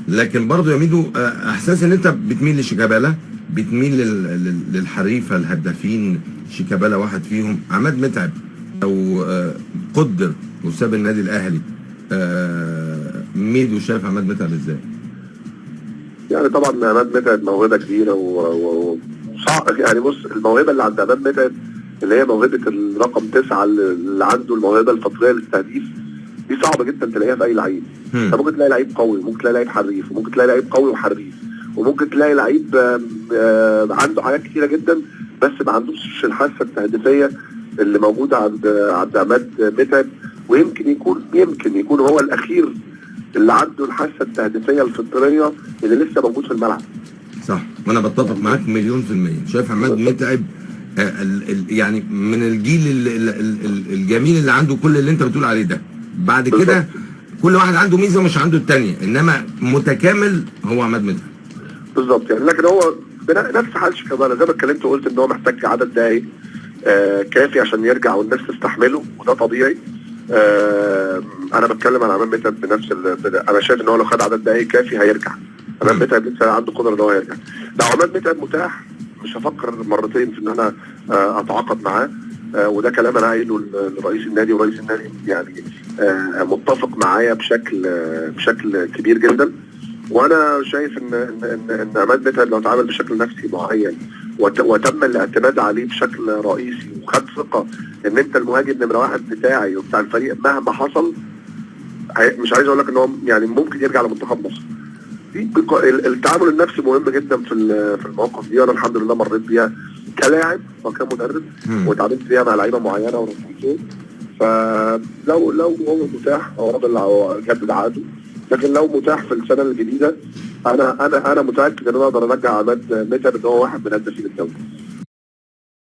لكن برضه يا ميدو احساس ان انت بتميل لشيكابالا، بتميل للحريفه الهدافين، شيكابالا واحد فيهم. عماد متعب لو قدر وساب النادي الاهلي، ميدو شايف عماد متعب ازاي؟ يعني طبعا عماد متعب موهبه كبيره وصعب. يعني بص، الموهبه اللي عند عماد متعب اللي هي موهبه الرقم 9 اللي عنده الموهبه الفطريه للتهديف، دي صعبه جدا تلاقيها في اي لعيب. انت ممكن تلاقي لعيب قوي، ممكن تلاقي لعيب حريف، وممكن تلاقي لعيب قوي وحريف، وممكن تلاقي لعيب عنده حاجات كتيره جدا بس ما عندوش الحاسه التهديفيه اللي موجوده عند عماد متعب. ويمكن يكون هو الاخير اللي عنده الحاسه التهديفيه الفطريه اللي لسه موجود في الملعب. صح، وانا بتفق معاك مليون في المية. شايف عماد متعب يعني من الجيل الجميل اللي عنده كل اللي انت بتقول عليه ده. بعد كده كل واحد عنده ميزه ومش عنده الثانيه، انما متكامل هو عماد متعب. بالظبط يعني. لكن هو نفس حال شيكابالا زي ما اتكلمت وقلت ان هو محتاج عدد دقايق كافي عشان يرجع والناس تستحمله، وده طبيعي. انا بتكلم عن عماد متعب بنفس انا شايف ان هو لو خد عدد دقايق كافي هيرجع. عماد متعب لسه عنده قدره ان هو يرجع. لو عماد متعب متاح مش هفكر مرتين في ان انا اتعاقد معاه. وده كلام انا قايله لرئيس النادي، ورئيس النادي يعني متفق معايا بشكل كبير جدا. وانا شايف ان عماد متعب لو اتعامل بشكل نفسي معين وتم الاعتماد عليه بشكل رئيسي وخد ثقه ان انت المهاجم نمره واحد بتاعي وبتاع الفريق مهما حصل، مش عايز اقول لك ان هو يعني ممكن يرجع لمنتخب مصر. التعامل النفسي مهم جدا في المواقف دي. انا الحمد لله مريت بيها كلاعب وكمدرب، واتعاملت بيها مع لعيبه معينه ورسمتهم. فلو هو متاح هو راجل جدد عقده، لكن لو متاح في السنه الجديده انا متاكد ان انا اقدر ارجع عماد متعب ان هو واحد من هدافين الدوري.